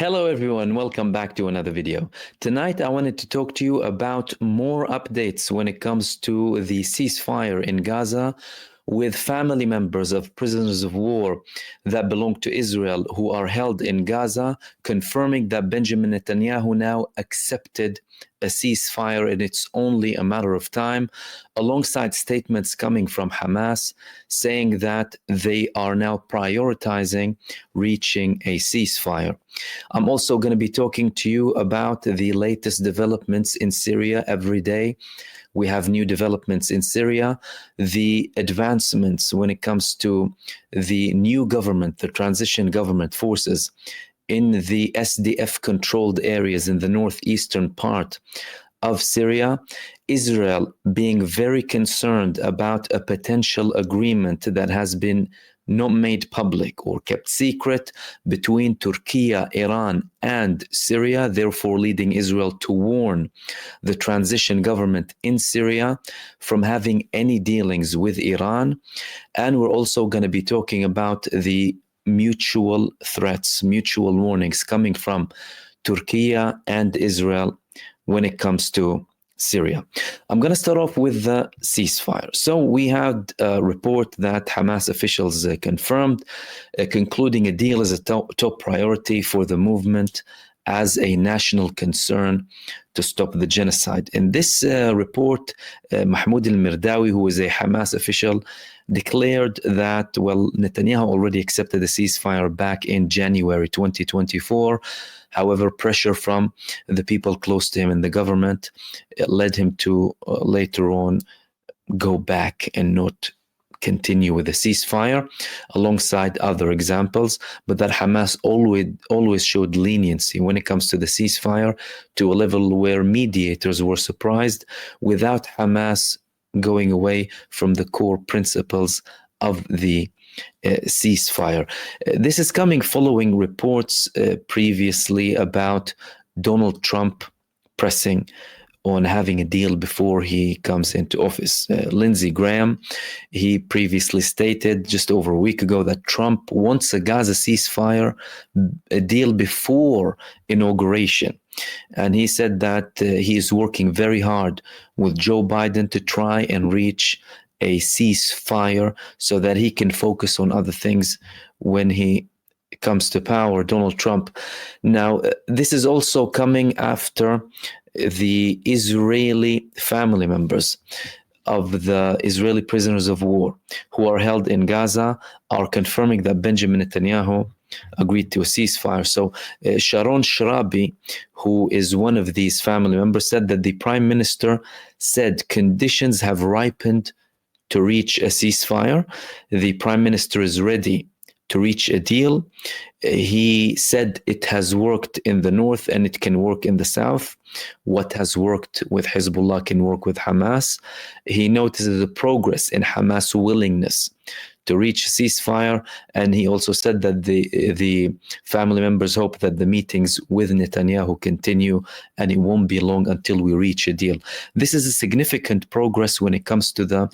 Hello everyone, welcome back to another video. Tonight I wanted to talk to you about more updates when it comes to the ceasefire in Gaza with family members of prisoners of war that belong to Israel who are held in Gaza, confirming that Benjamin Netanyahu now accepted a ceasefire and it's only a matter of time, alongside statements coming from Hamas saying that they are now prioritizing reaching a ceasefire. I'm also going to be talking to you about the latest developments in Syria every day. We have new developments in Syria, the advancements when it comes to the new government, the transition government forces in the SDF-controlled areas in the northeastern part of Syria, Israel being very concerned about a potential agreement that has been not made public or kept secret between Turkey, Iran, and Syria, therefore leading Israel to warn the transition government in Syria from having any dealings with Iran. And we're also going to be talking about the mutual threats, mutual warnings coming from Turkey and Israel when it comes to Syria. I'm going to start off with the ceasefire. So we had a report that Hamas officials confirmed, concluding a deal is a top priority for the movement as a national concern to stop the genocide. In this report, Mahmoud al-Mirdawi, who is a Hamas official, declared that, well, Netanyahu already accepted the ceasefire back in January 2024. However, pressure from the people close to him in the government led him to later on go back and not continue with the ceasefire, alongside other examples, but that Hamas always showed leniency when it comes to the ceasefire, to a level where mediators were surprised, without Hamas going away from the core principles of the ceasefire. This is coming following reports previously about Donald Trump pressing on having a deal before he comes into office. Lindsey Graham, he previously stated just over a week ago that Trump wants a Gaza ceasefire, a deal before inauguration. And he said that he is working very hard with Joe Biden to try and reach a ceasefire so that he can focus on other things when he comes to power, Donald Trump. Now, this is also coming after the Israeli family members of the Israeli prisoners of war who are held in Gaza are confirming that Benjamin Netanyahu agreed to a ceasefire. So Sharon Shrabi, who is one of these family members, said that the prime minister said conditions have ripened to reach a ceasefire. The prime minister is ready to reach a deal. He said it has worked in the north and it can work in the south. What has worked with Hezbollah can work with Hamas. He notices the progress in Hamas' willingness to reach a ceasefire, and he also said that the family members hope that the meetings with Netanyahu continue and it won't be long until we reach a deal. This is a significant progress when it comes to the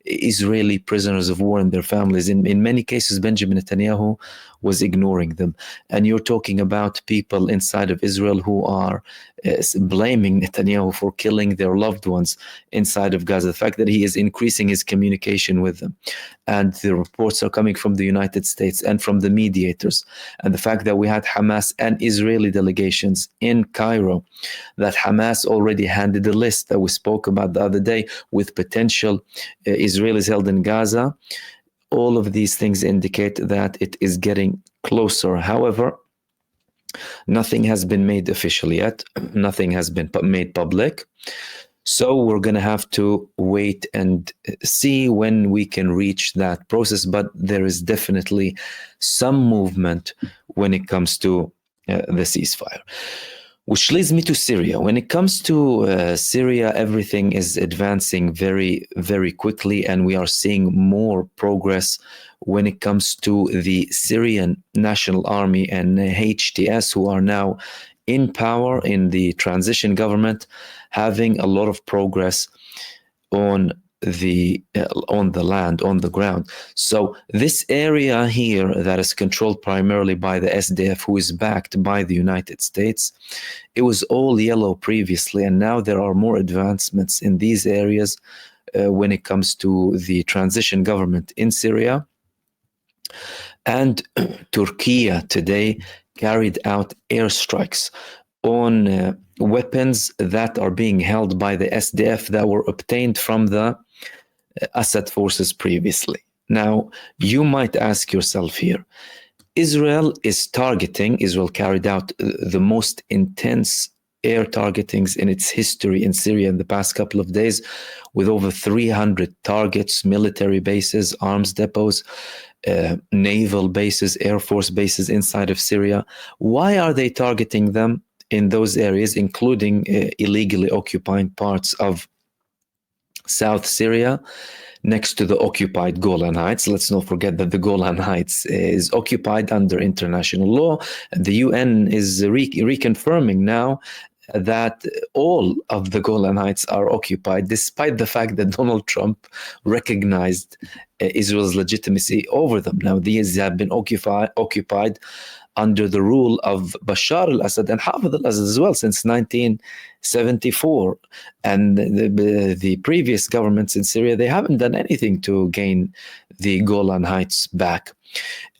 Israeli prisoners of war and their families. In many cases, Benjamin Netanyahu was ignoring them. And you're talking about people inside of Israel who are blaming Netanyahu for killing their loved ones inside of Gaza. The fact that he is increasing his communication with them. And the reports are coming from the United States and from the mediators. And the fact that we had Hamas and Israeli delegations in Cairo, that Hamas already handed a list that we spoke about the other day with potential Israelis held in Gaza. All of these things indicate that it is getting closer. However, nothing has been made official yet. Nothing has been made public. So we're going to have to wait and see when we can reach that process. But there is definitely some movement when it comes to the ceasefire. Which leads me to Syria. When it comes to Syria, everything is advancing very, very quickly, and we are seeing more progress when it comes to the Syrian National Army and HTS, who are now in power in the transition government, having a lot of progress on on the land, on the ground. So this area here that is controlled primarily by the SDF, who is backed by the United States, it was all yellow previously, and now there are more advancements in these areas when it comes to the transition government in Syria. And Turkey today carried out airstrikes on weapons that are being held by the SDF that were obtained from the Assad forces previously. Now, you might ask yourself here, Israel carried out the most intense air targetings in its history in Syria in the past couple of days, with over 300 targets, military bases, arms depots, naval bases, air force bases inside of Syria. Why are they targeting them in those areas, including illegally occupying parts of South Syria next to the occupied Golan Heights? Let's not forget that the Golan Heights is occupied under international law. The UN is reconfirming now that all of the Golan Heights are occupied, despite the fact that Donald Trump recognized Israel's legitimacy over them. Now, these have been occupied under the rule of Bashar al-Assad and Hafez al-Assad as well since 1974. And the previous governments in Syria, they haven't done anything to gain the Golan Heights back.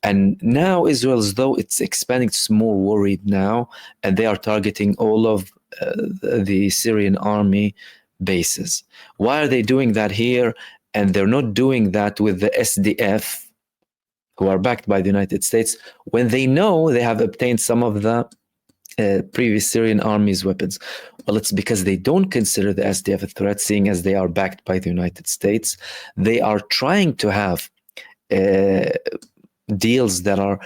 And now Israel, as though it's expanding, it's more worried now, and they are targeting all of the Syrian army bases. Why are they doing that here? And they're not doing that with the SDF, who are backed by the United States, when they know they have obtained some of the previous Syrian army's weapons. Well, it's because they don't consider the SDF a threat, seeing as they are backed by the United States. They are trying to have deals that are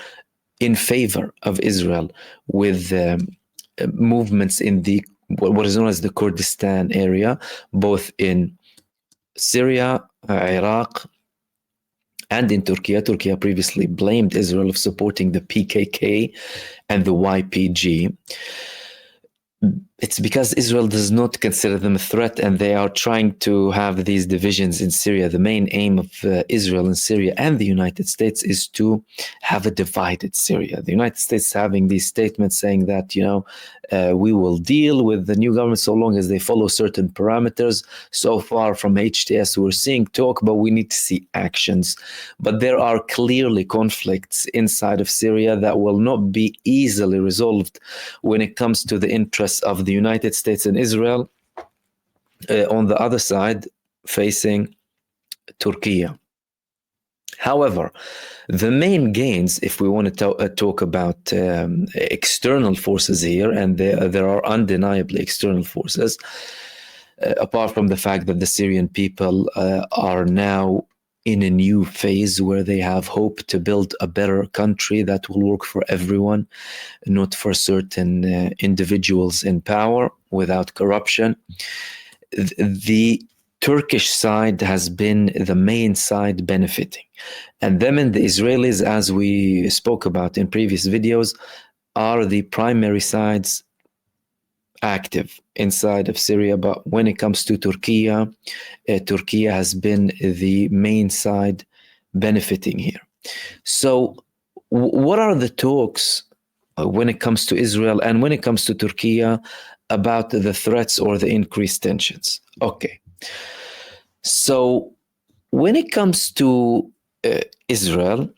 in favor of Israel with movements in the what is known as the Kurdistan area, both in Syria, Iraq, and in Turkey. Turkey previously blamed Israel of supporting the PKK and the YPG. It's because Israel does not consider them a threat, and they are trying to have these divisions in Syria. The main aim of Israel in Syria and the United States is to have a divided Syria. The United States having these statements saying that, we will deal with the new government so long as they follow certain parameters. So far from HTS, we're seeing talk, but we need to see actions. But there are clearly conflicts inside of Syria that will not be easily resolved when it comes to the interests of the United States and Israel on the other side, facing Turkey. However, the main gains, if we want to talk about external forces here, and there are undeniably external forces, apart from the fact that the Syrian people are now in a new phase where they have hope to build a better country that will work for everyone, not for certain individuals in power, without corruption. The Turkish side has been the main side benefiting. And them and the Israelis, as we spoke about in previous videos, are the primary sides active inside of Syria. But when it comes to Turkey, Turkey has been the main side benefiting here. So what are the talks when it comes to Israel and when it comes to Turkey about the threats or the increased tensions? Okay. So when it comes to Israel,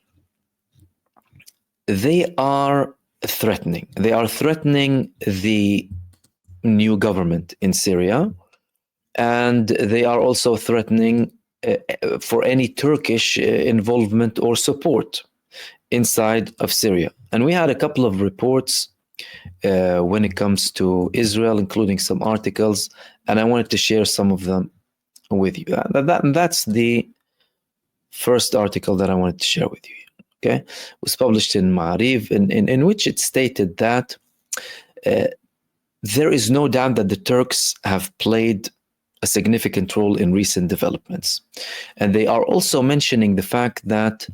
they are threatening. They are threatening the new government in Syria, and they are also threatening for any Turkish involvement or support inside of Syria. And we had a couple of reports when it comes to Israel, including some articles, and I wanted to share some of them with you. That's the first article that I wanted to share with you. Okay, it was published in Ma'arif, in which it stated that there is no doubt that the Turks have played a significant role in recent developments. And they are also mentioning the fact that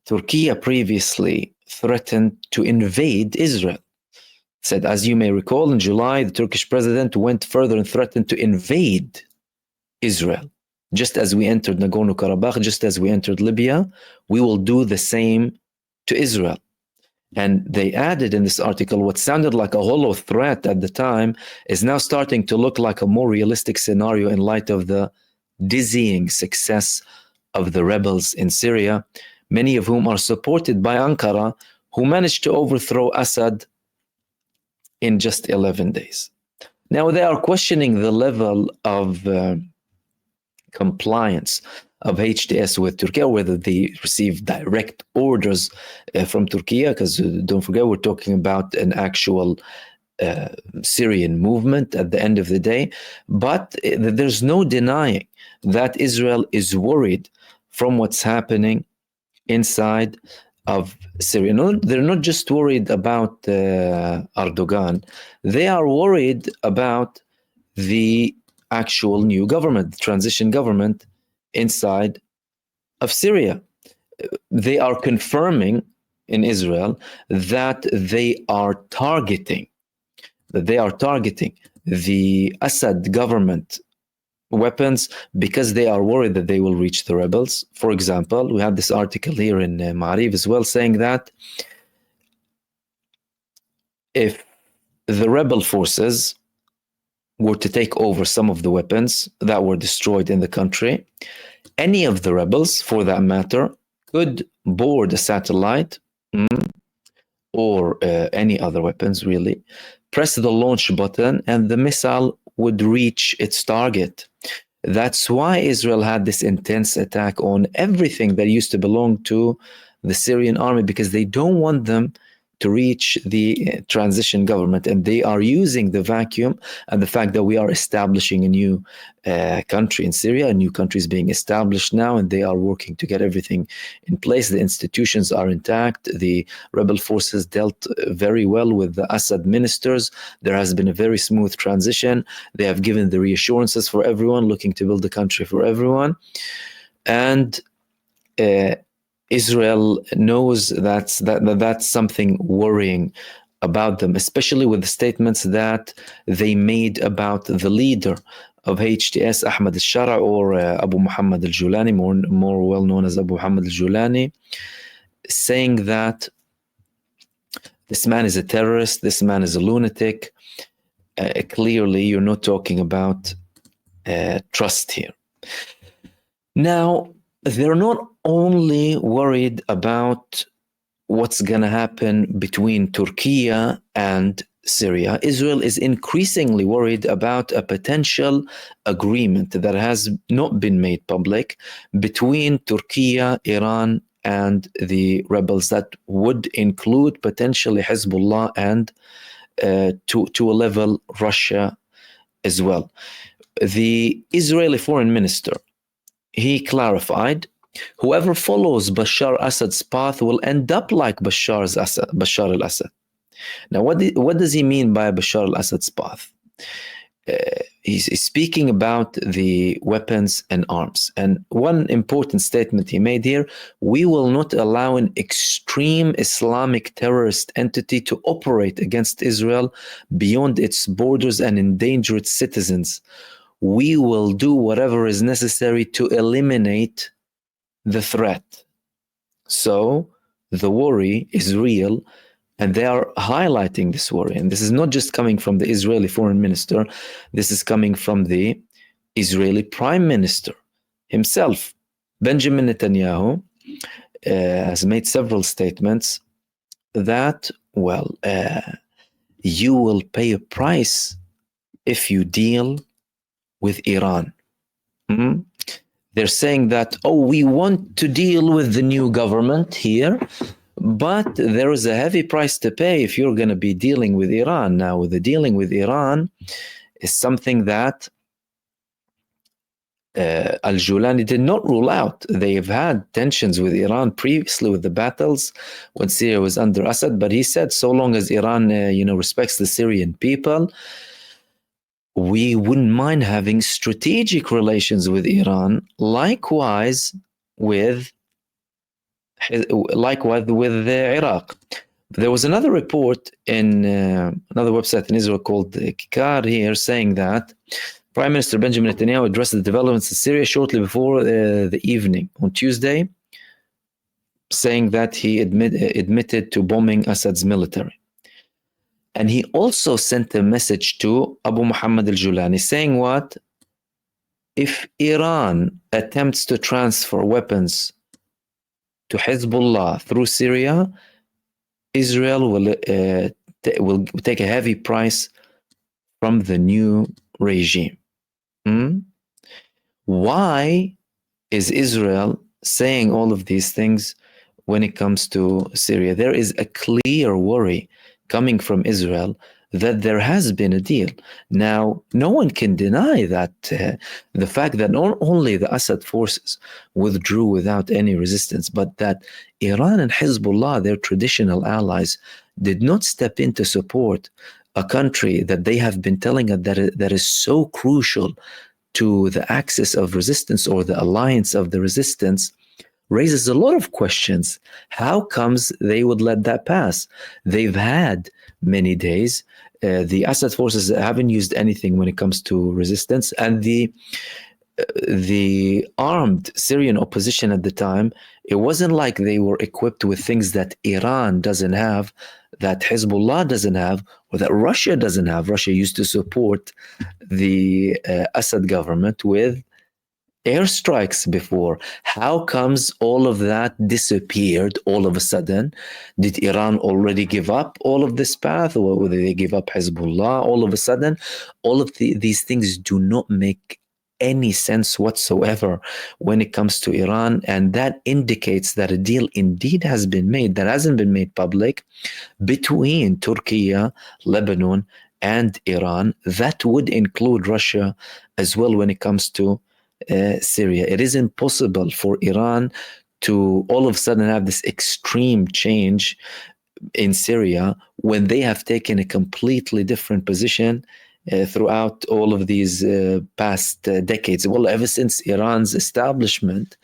Turkey previously threatened to invade Israel. Said, as you may recall, in July, the Turkish president went further and threatened to invade Israel Just as we entered Nagorno-Karabakh, just as we entered Libya, we will do the same to Israel. And they added in this article what sounded like a hollow threat at the time is now starting to look like a more realistic scenario in light of the dizzying success of the rebels in Syria, many of whom are supported by Ankara, who managed to overthrow Assad in just 11 days. Now, they are questioning the level of compliance of HTS with Turkey, or whether they receive direct orders from Turkey, because don't forget, we're talking about an actual Syrian movement at the end of the day. But there's no denying that Israel is worried from what's happening inside of Syria. No, they're not just worried about Erdogan, they are worried about the actual new government, the transition government inside of Syria. They are confirming in Israel that they are targeting the Assad government weapons because they are worried that they will reach the rebels. For example, we have this article here in Ma'arif as well saying that if the rebel forces were to take over some of the weapons that were destroyed in the country, any of the rebels, for that matter, could board a satellite or any other weapons, really, press the launch button, and the missile would reach its target. That's why Israel had this intense attack on everything that used to belong to the Syrian army, because they don't want them to reach the transition government, and they are using the vacuum and the fact that we are establishing a new country in Syria. A new country is being established now, and they are working to get everything in place. The institutions are intact. The rebel forces dealt very well with the Assad ministers. There has been a very smooth transition. They have given the reassurances for everyone, looking to build a country for everyone. And Israel knows that's something worrying about them, especially with the statements that they made about the leader of HTS, Ahmad al-Shara, or Abu Muhammad al-Julani, more well known as Abu Muhammad al-Julani, saying that this man is a terrorist, this man is a lunatic. Clearly, you're not talking about trust here. Now, they're not only worried about what's going to happen between Turkey and Syria. Israel is increasingly worried about a potential agreement that has not been made public between Turkey, Iran, and the rebels that would include potentially Hezbollah and to a level Russia as well. The Israeli foreign minister, he clarified, whoever follows Bashar Assad's path will end up like Bashar al-Assad. Now, what does he mean by Bashar al-Assad's path? He's speaking about the weapons and arms. And one important statement he made here: we will not allow an extreme Islamic terrorist entity to operate against Israel beyond its borders and endanger its citizens. We will do whatever is necessary to eliminate the threat. So the worry is real, and they are highlighting this worry. And this is not just coming from the Israeli foreign minister, this is coming from the Israeli prime minister himself. Benjamin Netanyahu has made several statements that, you will pay a price if you deal with Iran. They're saying that, we want to deal with the new government here, but there is a heavy price to pay if you're going to be dealing with Iran. Now, the dealing with Iran is something that al-Julani did not rule out. They've had tensions with Iran previously with the battles when Syria was under Assad, but he said so long as Iran respects the Syrian people, we wouldn't mind having strategic relations with Iran, likewise with Iraq. There was another report in another website in Israel called Kikar here saying that Prime Minister Benjamin Netanyahu addressed the developments in Syria shortly before the evening on Tuesday, saying that he admitted to bombing Assad's military. And he also sent a message to Abu Muhammad al-Julani saying what? If Iran attempts to transfer weapons to Hezbollah through Syria, Israel will take a heavy price from the new regime. Why is Israel saying all of these things when it comes to Syria? There is a clear worry coming from Israel that there has been a deal. Now, no one can deny that the fact that not only the Assad forces withdrew without any resistance, but that Iran and Hezbollah, their traditional allies, did not step in to support a country that they have been telling us that is so crucial to the axis of resistance or the alliance of the resistance, raises a lot of questions. How comes they would let that pass? They've had many days. The Assad forces haven't used anything when it comes to resistance, and the armed Syrian opposition at the time, it wasn't like they were equipped with things that Iran doesn't have, that Hezbollah doesn't have, or that Russia doesn't have. Russia used to support the Assad government with airstrikes before. How comes all of that disappeared all of a sudden? Did Iran already give up all of this path, or did they give up Hezbollah all of a sudden? All of these things do not make any sense whatsoever when it comes to Iran, and that indicates that a deal indeed has been made that hasn't been made public between Turkey, Lebanon, and Iran. That would include Russia as well when it comes to Syria. It is impossible for Iran to all of a sudden have this extreme change in Syria when they have taken a completely different position throughout all of these past decades. Well, ever since Iran's establishment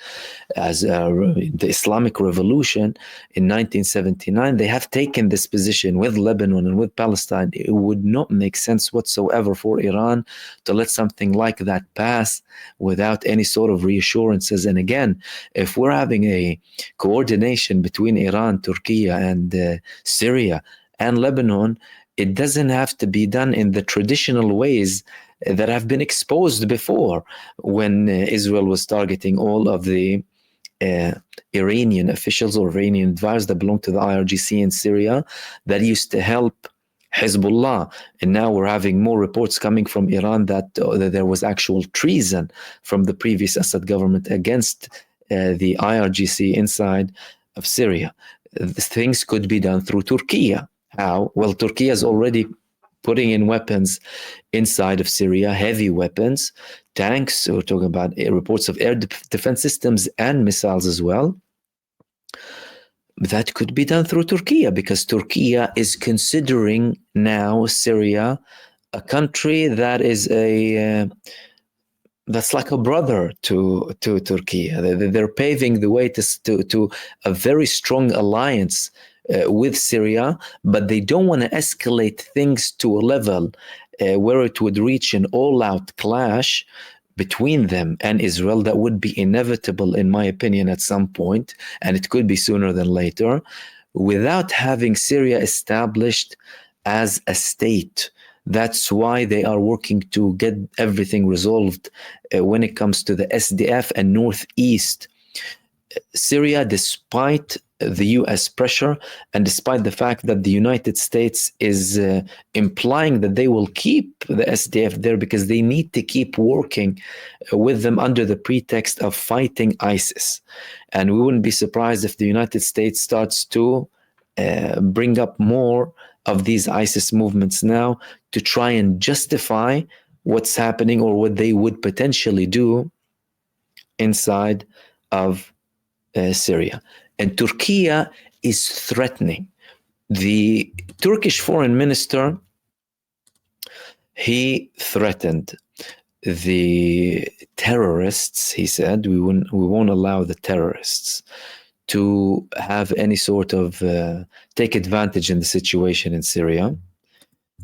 as the Islamic Revolution in 1979, they have taken this position with Lebanon and with Palestine. It would not make sense whatsoever for Iran to let something like that pass without any sort of reassurances. And again, if we're having a coordination between Iran, Turkey, and Syria and Lebanon, it doesn't have to be done in the traditional ways that have been exposed before, when Israel was targeting all of the Iranian officials or Iranian advisors that belong to the IRGC in Syria that used to help Hezbollah. And now we're having more reports coming from Iran that there was actual treason from the previous Assad government against the IRGC inside of Syria. Things could be done through Turkey. How? Well, Turkey is already putting in weapons inside of Syria, heavy weapons, tanks. We're talking about reports of air defense systems and missiles as well. That could be done through Turkey, because Turkey is considering now Syria a country that is that's like a brother to Turkey. They're paving the way to a very strong alliance with Syria, but they don't want to escalate things to a level where it would reach an all-out clash between them and Israel that would be inevitable, in my opinion, at some point, and it could be sooner than later, without having Syria established as a state. That's why they are working to get everything resolved when it comes to the SDF and Northeast Syria, despite the US pressure and despite the fact that the United States is implying that they will keep the SDF there because they need to keep working with them under the pretext of fighting ISIS. And we wouldn't be surprised if the United States starts to bring up more of these ISIS movements now to try and justify what's happening or what they would potentially do inside of Syria. And Turkey is threatening. The Turkish foreign minister, he threatened the terrorists. He said, we won't allow the terrorists to have any sort of take advantage in the situation in Syria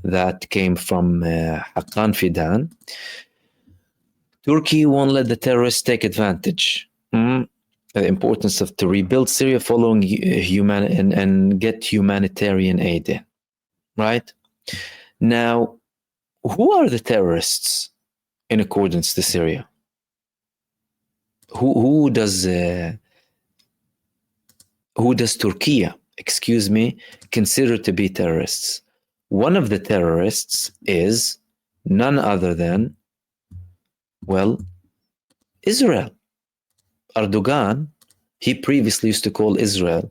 that came from Haqqan Fidan. Turkey won't let the terrorists take advantage. The importance of to rebuild Syria following and get humanitarian aid in. Right? Now, who are the terrorists in accordance to Syria? Who does Turkey, consider to be terrorists? One of the terrorists is none other than, well, Israel. Erdogan, he previously used to call Israel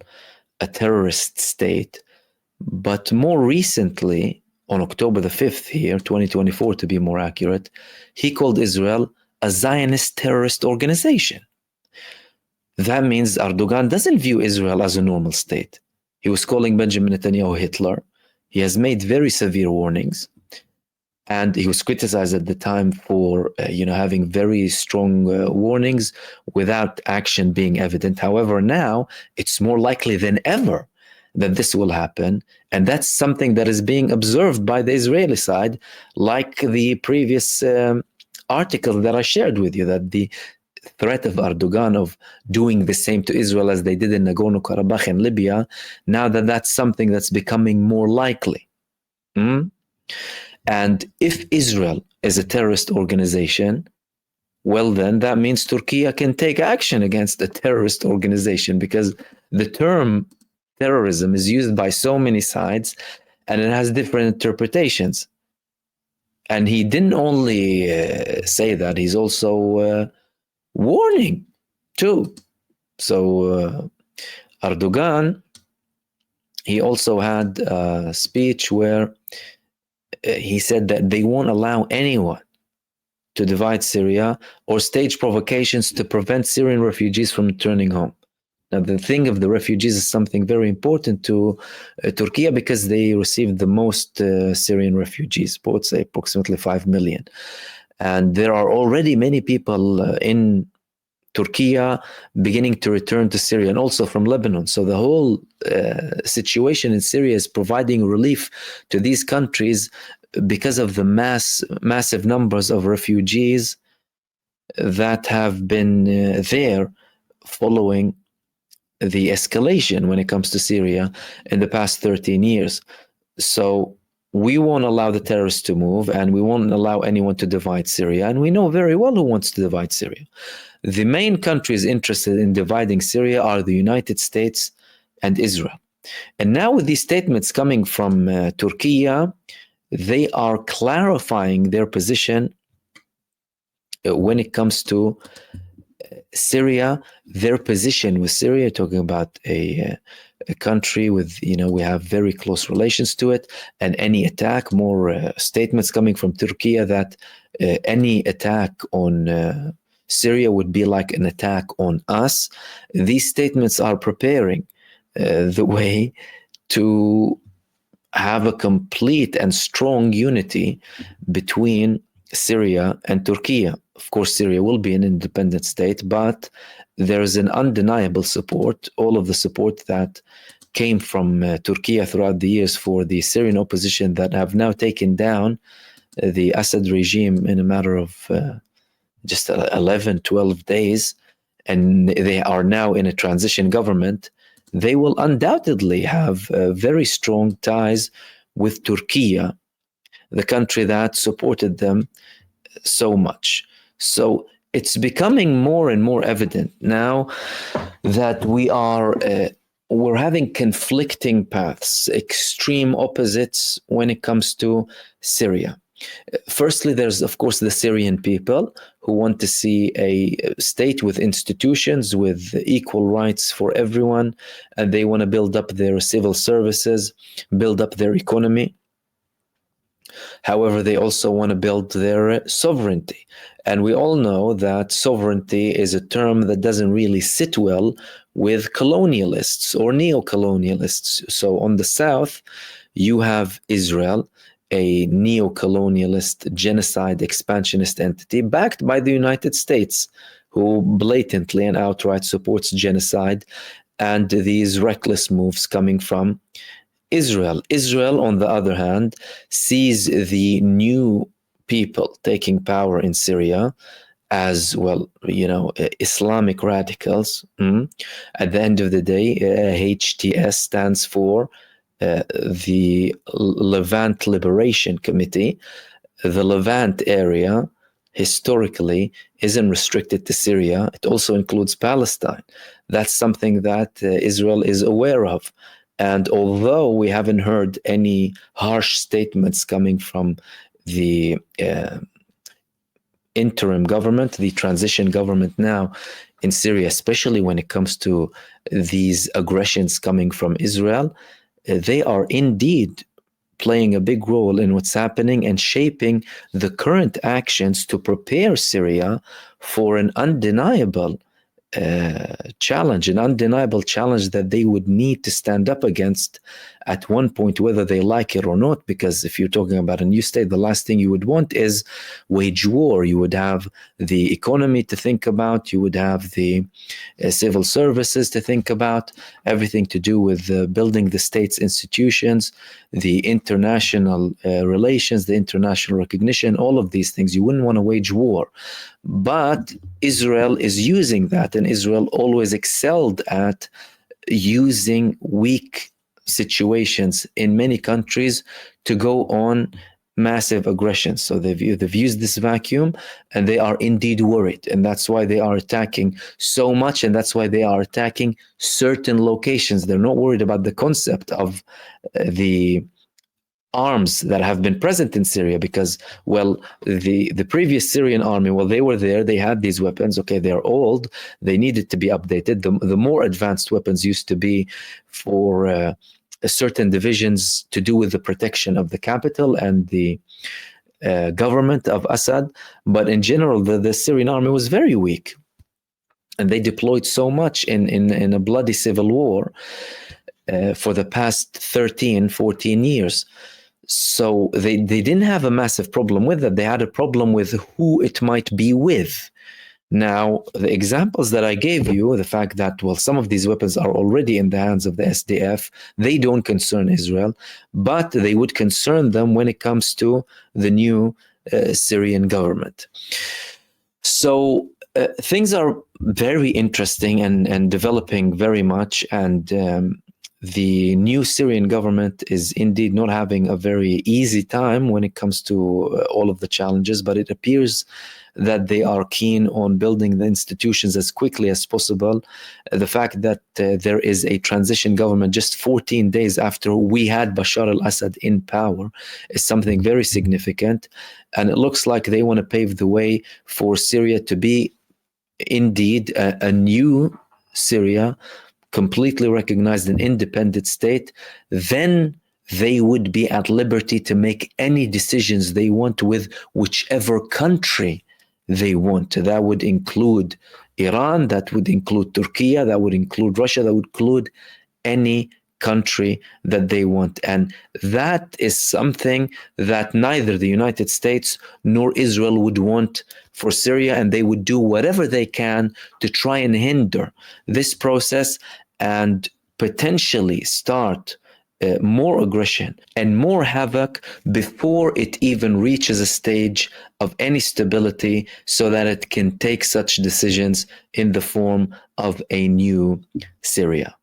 a terrorist state, but more recently, on October the 5th here, 2024 to be more accurate, he called Israel a Zionist terrorist organization. That means Erdogan doesn't view Israel as a normal state. He was calling Benjamin Netanyahu Hitler. He has made very severe warnings. And he was criticized at the time for, having very strong warnings without action being evident. However, now it's more likely than ever that this will happen. And that's something that is being observed by the Israeli side, like the previous article that I shared with you, that the threat of Erdogan of doing the same to Israel as they did in Nagorno-Karabakh in Libya, now that's something that's becoming more likely. And if Israel is a terrorist organization, well, then that means Turkey can take action against a terrorist organization, because the term terrorism is used by so many sides and it has different interpretations. And he didn't only say that, he's also warning too. So Erdogan, he also had a speech where he said that they won't allow anyone to divide Syria or stage provocations to prevent Syrian refugees from returning home. Now, the thing of the refugees is something very important to Turkey, because they received the most Syrian refugees, I would say approximately 5 million. And there are already many people in Turkey beginning to return to Syria, and also from Lebanon. So the whole situation in Syria is providing relief to these countries because of the massive numbers of refugees that have been there following the escalation when it comes to Syria in the past 13 years. So we won't allow the terrorists to move, and we won't allow anyone to divide Syria. And we know very well who wants to divide Syria. The main countries interested in dividing Syria are the United States and Israel. And now with these statements coming from Turkey, they are clarifying their position when it comes to Syria, their position with Syria, talking about a country with, we have very close relations to it, and any attack, more statements coming from Turkey that any attack on Syria would be like an attack on us. These statements are preparing the way to have a complete and strong unity between Syria and Turkey. Of course, Syria will be an independent state, but there is an undeniable support, all of the support that came from Turkey throughout the years for the Syrian opposition that have now taken down the Assad regime in a matter of just 11, 12 days, and they are now in a transition government. They will undoubtedly have very strong ties with Turkey, the country that supported them so much. So it's becoming more and more evident now that we're having conflicting paths, extreme opposites when it comes to Syria. Firstly, there's, of course, the Syrian people who want to see a state with institutions, with equal rights for everyone, and they want to build up their civil services, build up their economy. However, they also want to build their sovereignty. And we all know that sovereignty is a term that doesn't really sit well with colonialists or neo-colonialists. So on the south, you have Israel, a neo-colonialist, genocide, expansionist entity backed by the United States, who blatantly and outright supports genocide and these reckless moves coming from Israel. Israel, on the other hand, sees the new people taking power in Syria as well, Islamic radicals. At the end of the day, HTS stands for the Levant Liberation Committee. The Levant area historically isn't restricted to Syria. It also includes Palestine. That's something that Israel is aware of. And although we haven't heard any harsh statements coming from the interim government, the transition government now in Syria, especially when it comes to these aggressions coming from Israel, they are indeed playing a big role in what's happening and shaping the current actions to prepare Syria for an undeniable challenge, an undeniable challenge that they would need to stand up against at one point, whether they like it or not. Because if you're talking about a new state, the last thing you would want is wage war. You would have the economy to think about, you would have the civil services to think about, everything to do with building the state's institutions, the international relations, the international recognition, all of these things. You wouldn't want to wage war. But Israel is using that, and Israel always excelled at using weak situations in many countries to go on massive aggressions. So they've used this vacuum, and they are indeed worried, and that's why they are attacking so much, and that's why they are attacking certain locations. They're not worried about the concept of the arms that have been present in Syria, because, well, the previous Syrian army, well, they were there, they had these weapons. Okay, they're old, they needed to be updated. The more advanced weapons used to be for certain divisions to do with the protection of the capital and the government of Assad. But in general, the Syrian army was very weak, and they deployed so much in a bloody civil war for the past 13, 14 years. So they didn't have a massive problem with that. They had a problem with who it might be with. Now, the examples that I gave you, the fact that, well, some of these weapons are already in the hands of the SDF, they don't concern Israel, but they would concern them when it comes to the new Syrian government. So things are very interesting and developing very much, and the new Syrian government is indeed not having a very easy time when it comes to all of the challenges, but it appears that they are keen on building the institutions as quickly as possible. The fact that there is a transition government just 14 days after we had Bashar al-Assad in power is something very significant. And it looks like they want to pave the way for Syria to be indeed a new Syria, completely recognized an independent state. Then they would be at liberty to make any decisions they want with whichever country they want. That would include Iran, that would include Turkey, that would include Russia, that would include any country that they want. And that is something that neither the United States nor Israel would want for Syria, and they would do whatever they can to try and hinder this process and potentially start more aggression and more havoc before it even reaches a stage of any stability, so that it can take such decisions in the form of a new Syria.